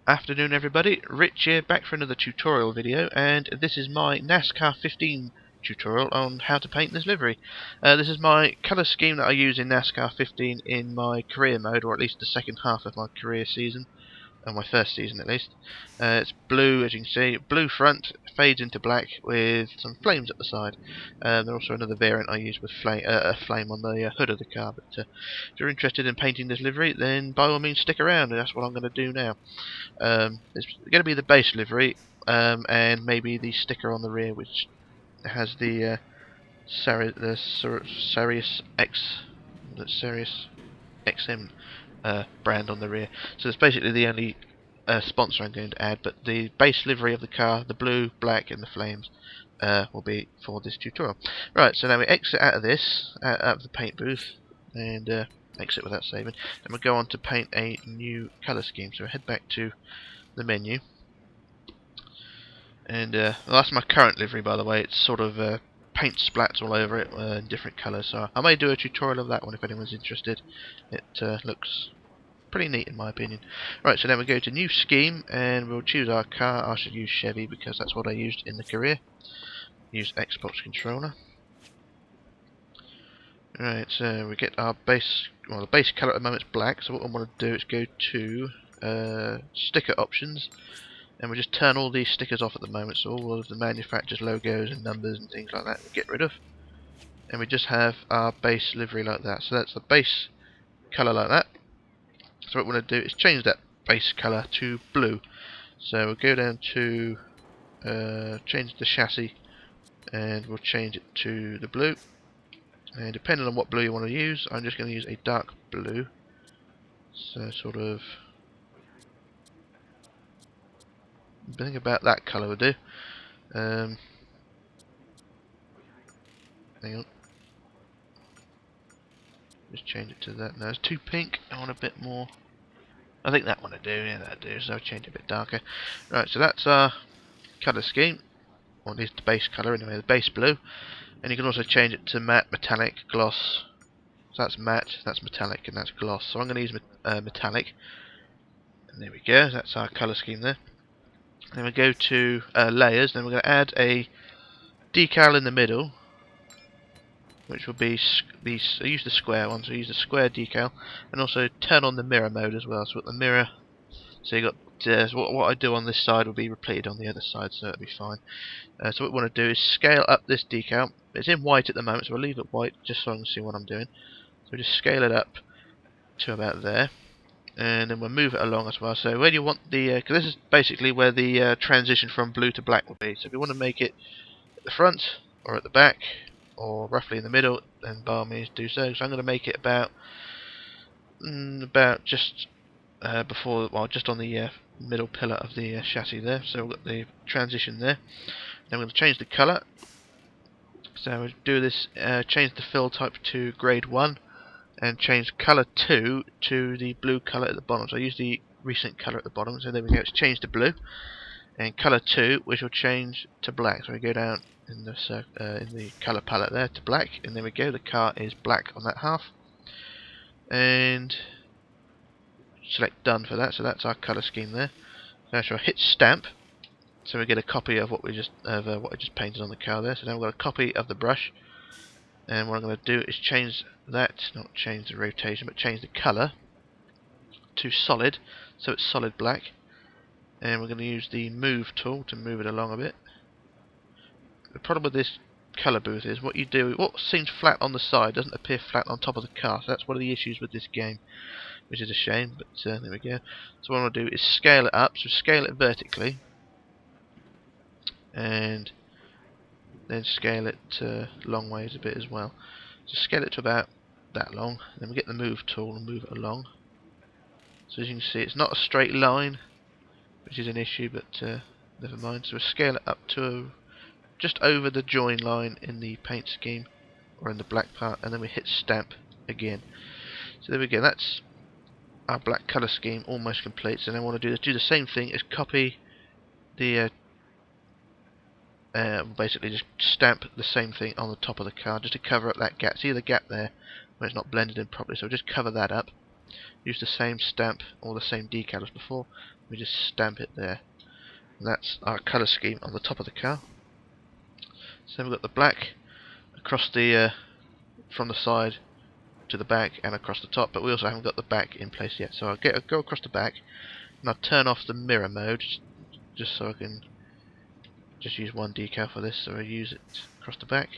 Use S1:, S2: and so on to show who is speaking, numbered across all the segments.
S1: Afternoon everybody, Rich here back for another tutorial video, and this is my Nascar 15 tutorial on how to paint this livery. This is my colour scheme that I use in Nascar 15 in my career mode, or at least the second half of my career season, or my first season at least. It's blue, as you can see, blue front, fades into black with some flames at the side. There's also another variant I use with a flame on the hood of the car, but if you're interested in painting this livery, then by all means stick around, and that's what I'm going to do now. It's going to be the base livery, and maybe the sticker on the rear, which has the Sirius XM brand on the rear. So it's basically the only sponsor I'm going to add. But the base livery of the car, the blue, black, and the flames, will be for this tutorial. Right. So now we exit out of this, out of the paint booth, and exit without saving. And we'll go on to paint a new colour scheme. So head back to the menu, and well, that's my current livery, by the way. It's sort of paint splats all over it in different colours, so I may do a tutorial of that one if anyone's interested. It looks pretty neat in my opinion. Right, so then we go to new scheme and we'll choose our car. I should use Chevy because that's what I used in the career. Use Xbox controller. Right, so we get our base, well, the base colour at the moment is black, so what I want to do is go to sticker options, and we just turn all these stickers off at the moment, so all of the manufacturer's logos and numbers and things like that we get rid of, and we just have our base livery like that. So that's the base colour like that. So what we want to do is change that base colour to blue. So we'll go down to change the chassis, and we'll change it to the blue. And depending on what blue you want to use, I'm just going to use a dark blue. So sort of, I think about that colour would do. Hang on. Just change it to that. No, it's too pink. I want a bit more. I think that one would do. Yeah, that'll do. So I'll change it a bit darker. Right, so that's our colour scheme. Or at least the base colour anyway, the base blue. And you can also change it to matte, metallic, gloss. So that's matte, that's metallic, and that's gloss. So I'm going to use metallic. And there we go. That's our colour scheme there. Then we go to layers. Then we're going to add a decal in the middle, which will be I use the square one, so I use the square decal, and also turn on the mirror mode as well. So with the mirror, so you got so what I do on this side will be repeated on the other side, so it'll be fine. So what we want to do is scale up this decal. It's in white at the moment, so we'll leave it white just so I can see what I'm doing. So just scale it up to about there, and then we'll move it along as well. So where you want the, because this is basically where the transition from blue to black will be. So if you want to make it at the front or at the back, or roughly in the middle, then by all means do so. So I'm going to make it about just before, well, just on the middle pillar of the chassis there. So we've got the transition there. Then we're going to change the colour. So we'll do this, change the fill type to grade 1, and change colour 2 to the blue colour at the bottom. So I use the recent colour at the bottom. So there we go. It's changed to blue, and colour 2, which will change to black. So we go down in the colour palette there to black, and there we go. The car is black on that half, and select done for that. So that's our colour scheme there. Now so I hit stamp, so we get a copy of what I just painted on the car there. So now we've got a copy of the brush, and what I'm going to do is change that, not change the rotation, but change the colour to solid, so it's solid black. And we're going to use the move tool to move it along a bit. The problem with this colour booth is what seems flat on the side doesn't appear flat on top of the car. So that's one of the issues with this game, which is a shame, but there we go. So what I'm going to do is scale it up, so scale it vertically, and then scale it long ways a bit as well. So scale it to about that long, then we get the move tool and move it along. So as you can see, it's not a straight line, which is an issue, but never mind. So we'll scale it up to just over the join line in the paint scheme, or in the black part, and then we hit stamp again. So there we go. That's our black colour scheme almost complete. So now what I want to do the same thing, is copy the basically just stamp the same thing on the top of the car just to cover up that gap. See the gap there where it's not blended in properly, so just cover that up. use the same stamp or the same decal as before. We just stamp it there. And that's our colour scheme on the top of the car. So we've got the black across the from the side to the back and across the top, but we also haven't got the back in place yet. So I'll go across the back and I'll turn off the mirror mode just so I can just use one decal for this. So I use it across the back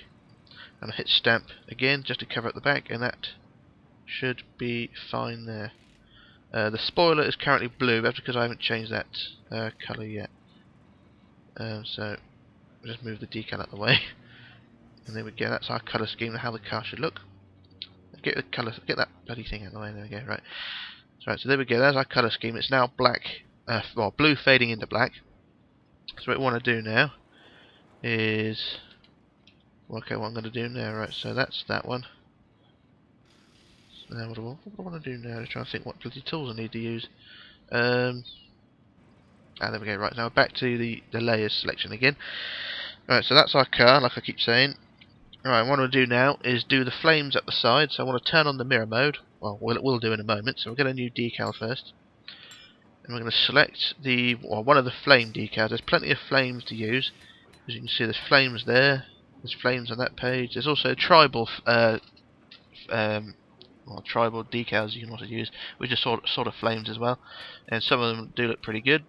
S1: and I hit stamp again just to cover up the back, and that should be fine there. The spoiler is currently blue, that's because I haven't changed that colour yet. So we'll just move the decal out of the way. And there we go, that's our colour scheme and how the car should look. Get the colour, get that bloody thing out of the way, there we go, right. So there we go, there's our colour scheme. It's now black, well, blue fading into black. So what we want to do now is, okay, what I'm going to do now, right, so that's that one. So now what do I want to do now? To try and think what bloody tools I need to use. There we go, right, now back to the layers selection again. Right, so that's our car, like I keep saying. Right, what I want to do now is do the flames at the side, so I want to turn on the mirror mode. Well, we'll do in a moment, so we'll get a new decal first. And we're going to select one of the flame decals. There's plenty of flames to use. As you can see, there's flames there, there's flames on that page. There's also tribal tribal decals you can also use, which are sort of flames as well. And some of them do look pretty good.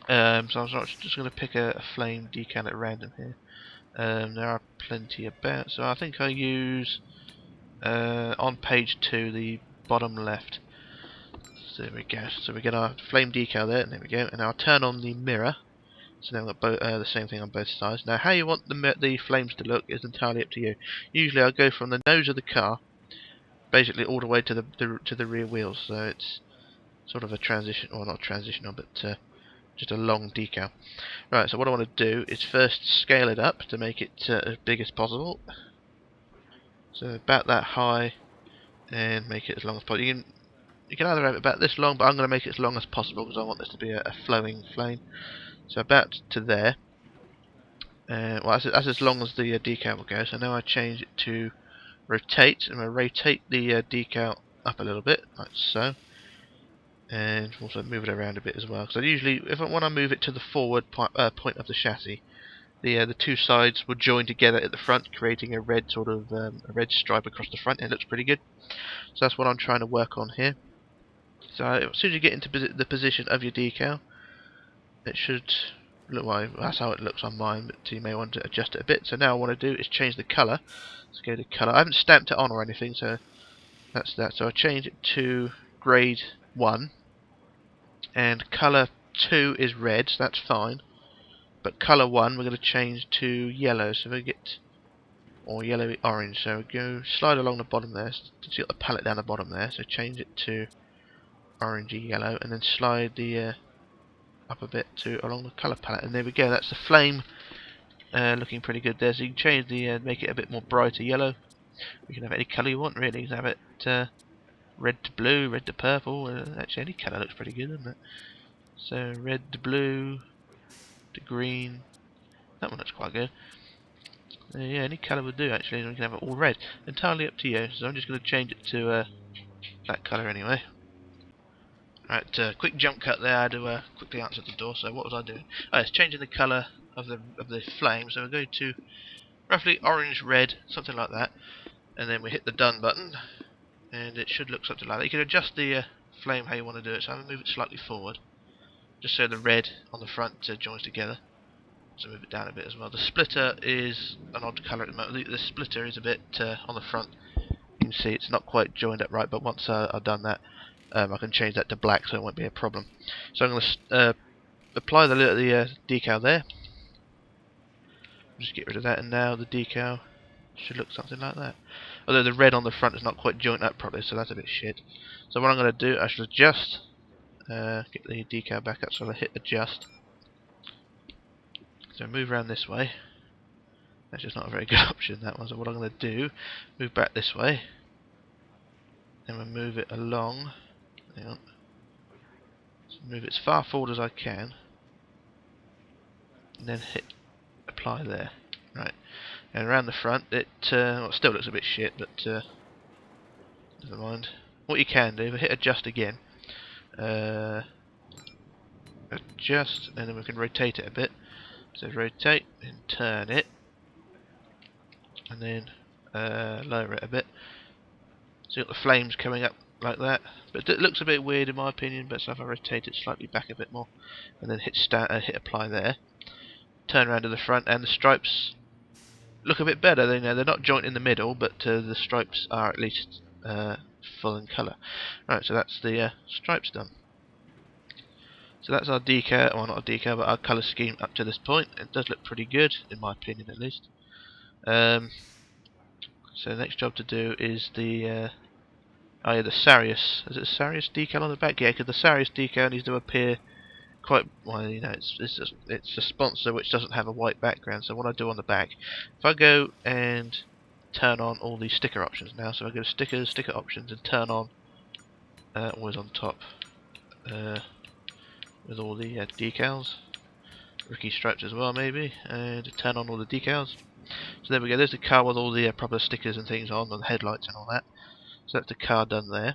S1: So I'm just going to pick a flame decal at random here. There are plenty about, so I think I use on page 2, the bottom left. So there we go. So we get our flame decal there, and there we go. And I'll turn on the mirror. So now we've got the same thing on both sides. Now, how you want the flames to look is entirely up to you. Usually, I go from the nose of the car, basically all the way to the rear wheels. So it's sort of a transition, or not transitional, but just a long decal. Right, so what I want to do is first scale it up to make it as big as possible. So about that high, and make it as long as possible. You can either have it about this long, but I'm going to make it as long as possible because I want this to be a flowing flame. So about to there. Well, that's as long as the decal will go. So now I change it to rotate, and I rotate the decal up a little bit, like so. And also move it around a bit as well. Because usually, when I move it to the forward point of the chassis, the two sides will join together at the front, creating a red sort of a red stripe across the front. And it looks pretty good. So that's what I'm trying to work on here. So as soon as you get into the position of your decal, it should look like that's how it looks on mine. But you may want to adjust it a bit. So now what I want to do is change the colour. Let's go to colour. I haven't stamped it on or anything, so that's that. So I change it to grade 1. And colour 2 is red, so that's fine. But colour 1 we're going to change to yellow, so we get, or yellowy orange. So we go slide along the bottom there. So you got the palette down the bottom there. So change it to orangey yellow, and then slide the up a bit to along the colour palette. And there we go. That's the flame looking pretty good there. So you can change the make it a bit more brighter yellow. You can have any colour you want really. You can have it red to blue, red to purple. Actually, any colour looks pretty good, doesn't it? So red to blue to green. That one looks quite good. Yeah, any colour would do actually. And we can have it all red. Entirely up to you. So I'm just going to change it to that colour anyway. Right, quick jump cut there. I had to quickly answer the door. So what was I doing? Oh, it's changing the colour of the flame. So we'll go to roughly orange, red, something like that, and then we hit the done button, and it should look something like that. You can adjust the flame how you want to do it. So I'm going to move it slightly forward, just so the red on the front joins together. So move it down a bit as well. The splitter is an odd colour at the moment. The splitter is a bit on the front. You can see it's not quite joined up right, but once I've done that, I can change that to black, so it won't be a problem. So I'm going to apply the decal there. Just get rid of that, and now the decal should look something like that. Although the red on the front is not quite joined up properly, so that's a bit shit. So what I'm going to do, I should adjust, get the decal back up, so I hit adjust. So move around this way. That's just not a very good option, that one. So what I'm going to do, move back this way, and we'll move it along. Hang on. So move it as far forward as I can, and then hit apply there. Right. And around the front, it well, it still looks a bit shit, but never mind. what you can do, if I hit adjust again, adjust, and then we can rotate it a bit. So rotate and turn it, and then lower it a bit. So you've got the flames coming up like that, but it looks a bit weird in my opinion. But so if I rotate it slightly back a bit more, and then hit hit apply there, turn around to the front, and the stripes look a bit better. They're not joint in the middle, but the stripes are at least full in colour. Right, so that's the stripes done. So that's our decal, well not a decal, but our colour scheme up to this point. It does look pretty good, in my opinion at least. So the next job to do is the the Sarius. Is it Sarius decal on the back? Yeah, because the Sarius decal needs to appear quite well. You know, it's a sponsor which doesn't have a white background. So what I do on the back, if I go and turn on all these sticker options now, so I go to stickers, sticker options, and turn on always on top with all the decals, rookie stripes as well maybe, and turn on all the decals. So there we go. There's the car with all the proper stickers and things on, and the headlights and all that. So that's the car done there.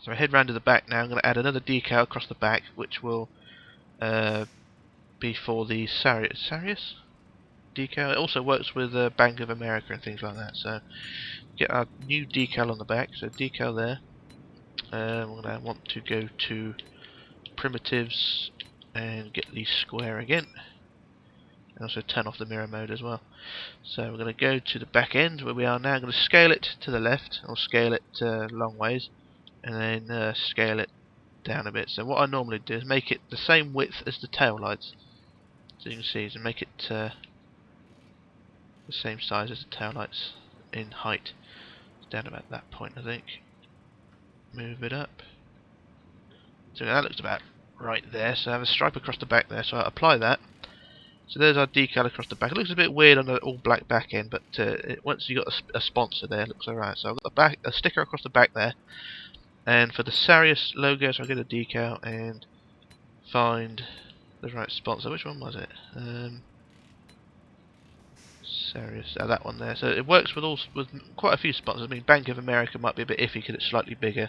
S1: So I head round to the back now. I'm going to add another decal across the back, which will be for the Sarius decal. It also works with Bank of America and things like that. So get our new decal on the back. So decal there. We're going to want to go to primitives and get the square again. And also turn off the mirror mode as well. So we're going to go to the back end where we are now. I'm going to scale it to the left, or scale it long ways, and then scale it down a bit. So what I normally do is make it the same width as the tail lights. So you can see, so make it the same size as the tail lights in height. It's down about that point, I think. Move it up. So that looks about right there. So I have a stripe across the back there. So I apply that. So there's our decal across the back. It looks a bit weird on the all black back end, but once you got a sponsor there, it looks alright. So I've got a sticker across the back there, and for the Sarius logo, so I get a decal and find the right sponsor. Which one was it? Sarius. Oh, that one there. So it works with quite a few sponsors. I mean, Bank of America might be a bit iffy because it's slightly bigger.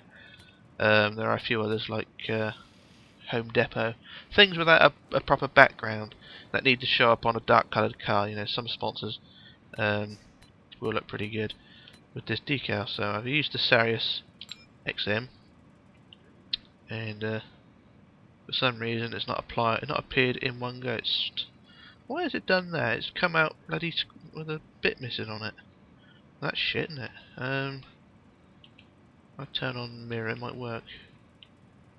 S1: There are a few others like Home Depot, things without a proper background that need to show up on a dark coloured car. You know, some sponsors will look pretty good with this decal. So I've used the Sarius XM, and for some reason it's not appeared in one go. Why has it done that? It's come out bloody with a bit missing on it. That's shit, isn't it? I turn on mirror, it might work.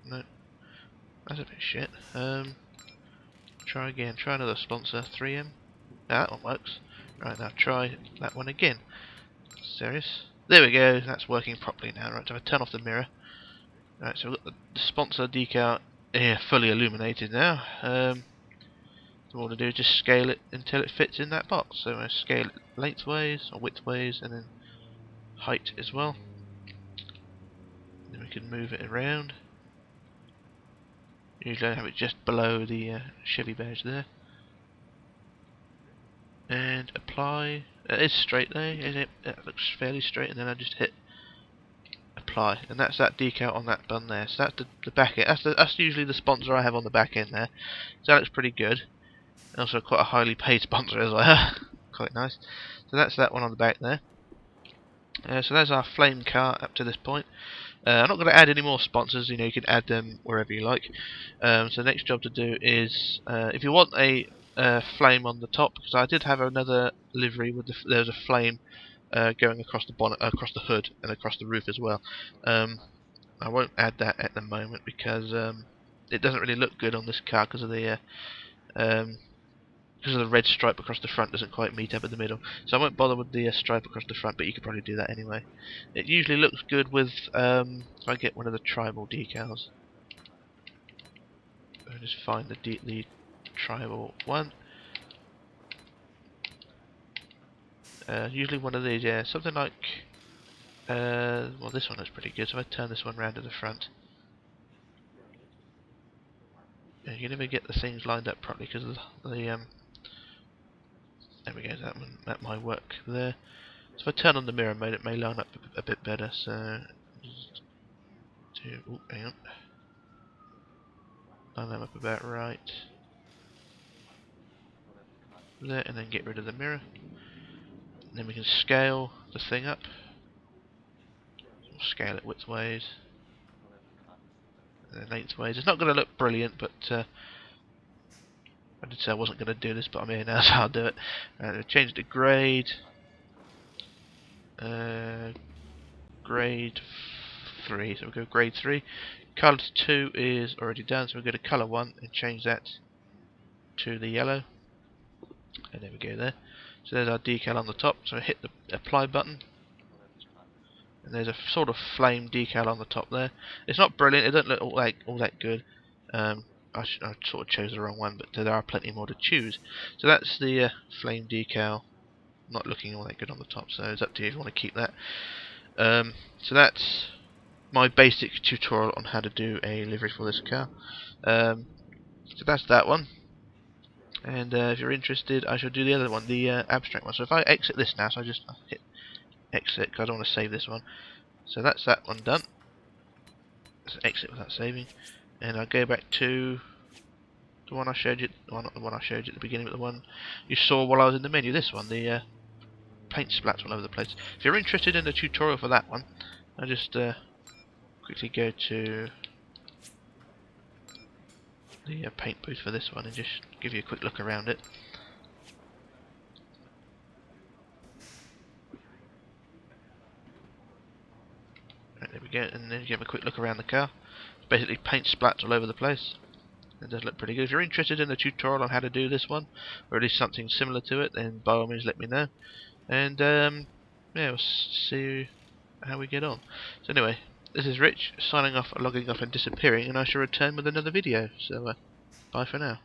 S1: No. That's a bit shit. Try again. Try another sponsor. 3M. That one works. Right, now try that one again. Serious? There we go. That's working properly now. Right, so I turn off the mirror. Right, so we've got the sponsor decal here fully illuminated now. So what I want to do is just scale it until it fits in that box. So I scale it lengthways or widthways, and then height as well. Then we can move it around. Usually I have it just below the Chevy badge there. And apply. It is straight there, isn't it? It looks fairly straight, and then I just hit apply. And that's that decal on that bun there. So that's the back end. That's usually the sponsor I have on the back end there. So that looks pretty good. And also quite a highly paid sponsor as well. Quite nice. So that's that one on the back there. So there's our flame car up to this point. I'm not going to add any more sponsors. You know, you can add them wherever you like. So the next job to do is, if you want a flame on the top, because I did have another livery with there's a flame going across the bonnet, across the hood, and across the roof as well. I won't add that at the moment because it doesn't really look good on this car because of the red stripe across the front doesn't quite meet up in the middle. So I won't bother with the stripe across the front, but you could probably do that anyway. It usually looks good with, if I get one of the tribal decals. I'll just find the tribal one. Usually one of these, yeah, something like, well this one looks pretty good, so I turn this one round to the front. Yeah, you never get the things lined up properly because of the there we go, that might work there. So if I turn on the mirror mode, it may line up a bit better. So Ooh, hang on. Line them up about right. There, and then get rid of the mirror. And then we can scale the thing up. We'll scale it widthways. And then lengthways. It's not going to look brilliant, but I did say I wasn't going to do this, but I'm here now, so I'll do it. And change the grade. Grade 3, so we'll go grade 3. Colour 2 is already done, so we'll go to colour 1 and change that to the yellow. And there we go there. So there's our decal on the top, so hit the apply button. And there's a sort of flame decal on the top there. It's not brilliant, it doesn't look all that good. I sort of chose the wrong one, but there are plenty more to choose. So that's the flame decal, not looking all that good on the top, so it's up to you if you want to keep that. So that's my basic tutorial on how to do a livery for this car. So that's that one. And if you're interested, I shall do the other one, the abstract one. So if I exit this now, so I just hit exit because I don't want to save this one. So that's that one done. Let's exit without saving, and I'll go back to the one I showed you. Well, not the one I showed you at the beginning, but the one you saw while I was in the menu. This one, the paint splats all over the place. If you're interested in the tutorial for that one, I'll just quickly go to the paint booth for this one and just give you a quick look around it. Right, there we go, and then you have a quick look around the car. It's basically paint splats all over the place. It does look pretty good. If you're interested in the tutorial on how to do this one, or at least something similar to it, then by all means let me know. And yeah, we'll see how we get on. So anyway, this is Rich, signing off, logging off and disappearing, and I shall return with another video. So bye for now.